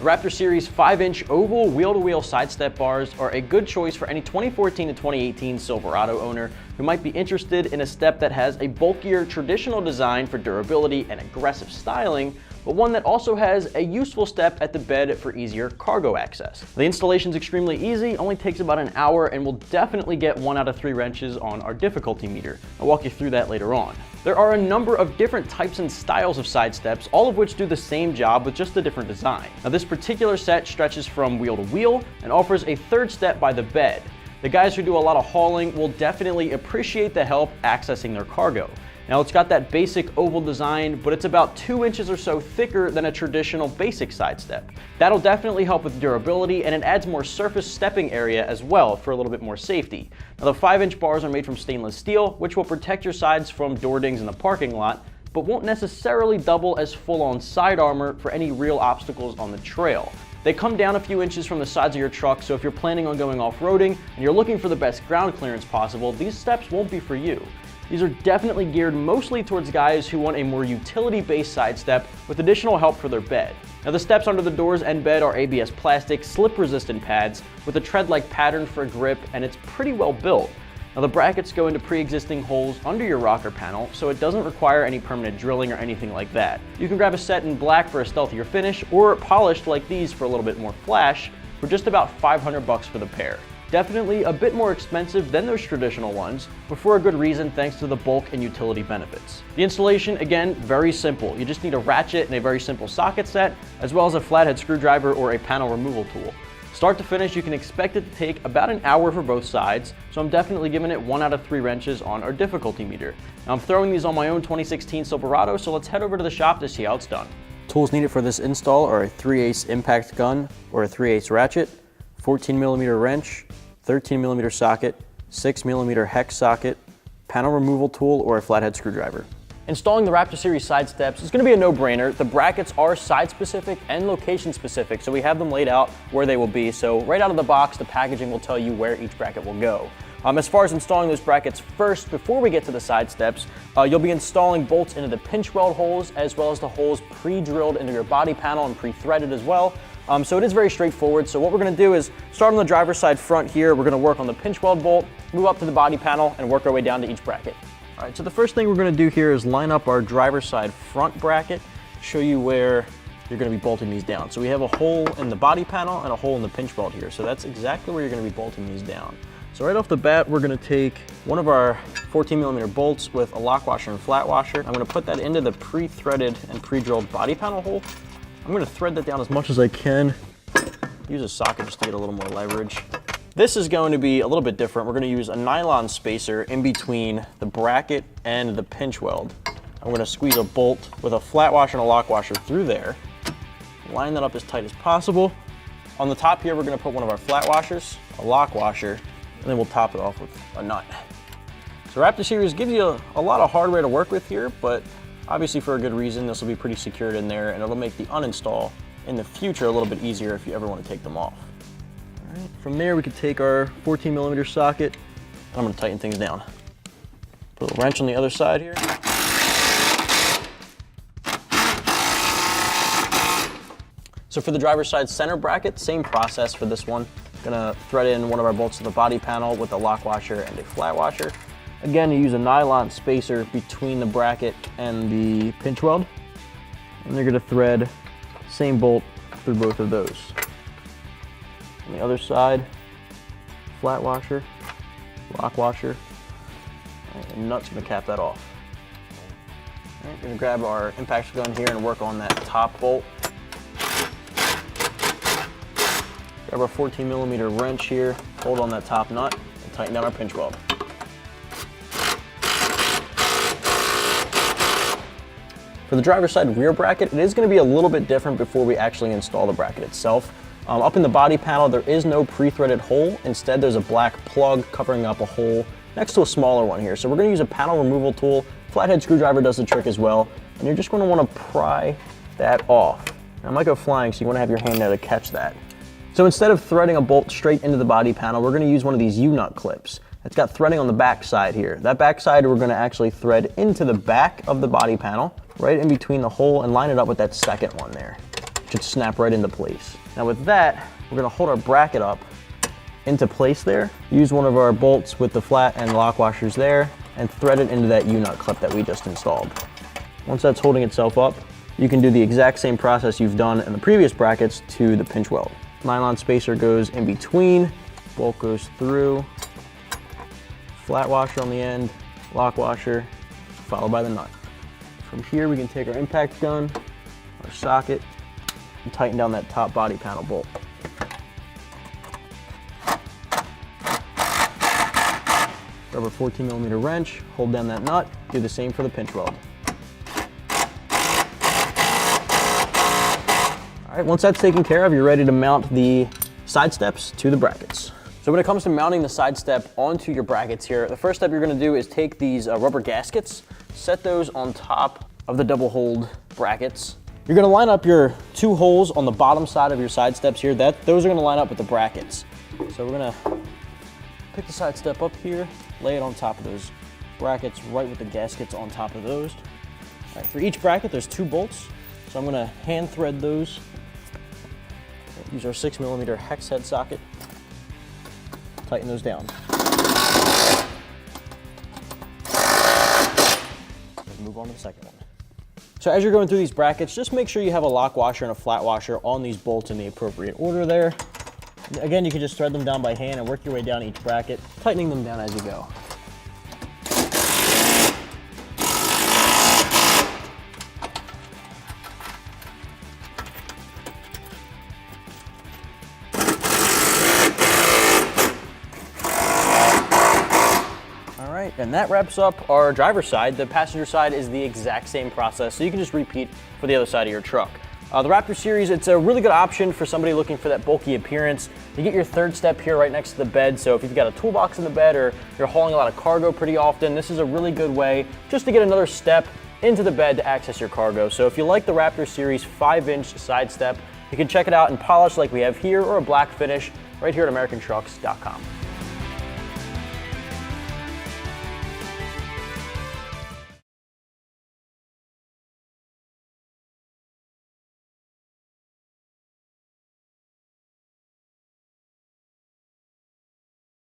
The Raptor Series 5-inch oval wheel-to-wheel side step bars are a good choice for any 2014 to 2018 Silverado owner who might be interested in a step that has a bulkier traditional design for durability and aggressive styling, but one that also has a useful step at the bed for easier cargo access. The installation is extremely easy, only takes about an hour, and will definitely get 1 out of 3 wrenches on our difficulty meter. I'll walk you through that later on. There are a number of different types and styles of side steps, all of which do the same job with just a different design. Now, this particular set stretches from wheel to wheel and offers a third step by the bed. The guys who do a lot of hauling will definitely appreciate the help accessing their cargo. Now, it's got that basic oval design, but it's about 2 inches or so thicker than a traditional basic side step. That'll definitely help with durability, and it adds more surface stepping area as well for a little bit more safety. Now, the 5-inch bars are made from stainless steel, which will protect your sides from door dings in the parking lot, but won't necessarily double as full-on side armor for any real obstacles on the trail. They come down a few inches from the sides of your truck, so if you're planning on going off-roading and you're looking for the best ground clearance possible, these steps won't be for you. These are definitely geared mostly towards guys who want a more utility-based side step with additional help for their bed. Now, the steps under the doors and bed are ABS plastic, slip-resistant pads with a tread-like pattern for grip, and it's pretty well built. Now, the brackets go into pre-existing holes under your rocker panel, so it doesn't require any permanent drilling or anything like that. You can grab a set in black for a stealthier finish, or polished like these for a little bit more flash, for just about $500 for the pair. Definitely a bit more expensive than those traditional ones, but for a good reason thanks to the bulk and utility benefits. The installation, again, very simple. You just need a ratchet and a very simple socket set, as well as a flathead screwdriver or a panel removal tool. Start to finish, you can expect it to take about an hour for both sides, so I'm definitely giving it 1 out of 3 wrenches on our difficulty meter. Now, I'm throwing these on my own 2016 Silverado, so let's head over to the shop to see how it's done. Tools needed for this install are a 3/8 impact gun or a 3/8 ratchet, 14mm wrench, 13mm socket, 6mm hex socket, panel removal tool, or a flathead screwdriver. Installing the Raptor Series side steps is going to be a no-brainer. The brackets are side-specific and location-specific, so we have them laid out where they will be. So right out of the box, the packaging will tell you where each bracket will go. As far as installing those brackets first, before we get to the side steps, you'll be installing bolts into the pinch weld holes, as well as the holes pre-drilled into your body panel and pre-threaded as well. So it is very straightforward. So what we're going to do is start on the driver's side front here. We're going to work on the pinch weld bolt, move up to the body panel, and work our way down to each bracket. All right, so the first thing we're going to do here is line up our driver's side front bracket, show you where you're going to be bolting these down. So we have a hole in the body panel and a hole in the pinch weld here. So that's exactly where you're going to be bolting these down. So right off the bat, we're going to take one of our 14mm bolts with a lock washer and flat washer. I'm going to put that into the pre-threaded and pre-drilled body panel hole. I'm going to thread that down as much as I can. Use a socket just to get a little more leverage. This is going to be a little bit different. We're going to use a nylon spacer in between the bracket and the pinch weld. I'm going to squeeze a bolt with a flat washer and a lock washer through there. Line that up as tight as possible. On the top here, we're going to put one of our flat washers, a lock washer, and then we'll top it off with a nut. So Raptor Series gives you a lot of hardware to work with here, but obviously for a good reason. This will be pretty secured in there, and it'll make the uninstall in the future a little bit easier if you ever want to take them off. All right, from there we could take our 14mm socket, and I'm going to tighten things down. Put a wrench on the other side here. So for the driver's side center bracket, same process for this one. Gonna thread in one of our bolts to the body panel with a lock washer and a flat washer. Again, you use a nylon spacer between the bracket and the pinch weld. And they're gonna thread same bolt through both of those. On the other side, flat washer, lock washer, and nut's gonna cap that off. All right, we're gonna grab our impact gun here and work on that top bolt. Grab our 14mm wrench here, hold on that top nut, and tighten down our pinch weld. For the driver's side rear bracket, it is going to be a little bit different before we actually install the bracket itself. Up in the body panel, there is no pre-threaded hole. Instead, there's a black plug covering up a hole next to a smaller one here. So we're going to use a panel removal tool. Flathead screwdriver does the trick as well. And you're just going to want to pry that off. Now, it might go flying, so you want to have your hand there to catch that. So instead of threading a bolt straight into the body panel, we're going to use one of these U-nut clips. It's got threading on the back side here. That back side we're going to actually thread into the back of the body panel, right in between the hole, and line it up with that second one there. should snap right into place. Now with that, we're gonna hold our bracket up into place there. Use one of our bolts with the flat and lock washers there and thread it into that U-nut clip that we just installed. Once that's holding itself up, you can do the exact same process you've done in the previous brackets to the pinch weld. Nylon spacer goes in between, bolt goes through, flat washer on the end, lock washer, followed by the nut. From here, we can take our impact gun, our socket, and tighten down that top body panel bolt. Grab our 14mm wrench, hold down that nut, do the same for the pinch weld. All right, once that's taken care of, you're ready to mount the side steps to the brackets. So when it comes to mounting the side step onto your brackets here, the first step you're gonna do is take these rubber gaskets, set those on top of the double hold brackets. You're gonna line up your 2 holes on the bottom side of your side steps here. Those are gonna line up with the brackets. So we're gonna pick the side step up here, lay it on top of those brackets, right with the gaskets on top of those. All right, for each bracket, there's 2 bolts. So I'm gonna hand thread those. Use our 6mm hex head socket. Tighten those down. Let's move on to the second one. So as you're going through these brackets, just make sure you have a lock washer and a flat washer on these bolts in the appropriate order there. Again, you can just thread them down by hand and work your way down each bracket, tightening them down as you go. And that wraps up our driver's side. The passenger side is the exact same process, so you can just repeat for the other side of your truck. The Raptor Series, it's a really good option for somebody looking for that bulky appearance. You get your third step here right next to the bed, so if you've got a toolbox in the bed or you're hauling a lot of cargo pretty often, this is a really good way just to get another step into the bed to access your cargo. So if you like the Raptor Series 5-inch side step, you can check it out in polish like we have here or a black finish right here at AmericanTrucks.com.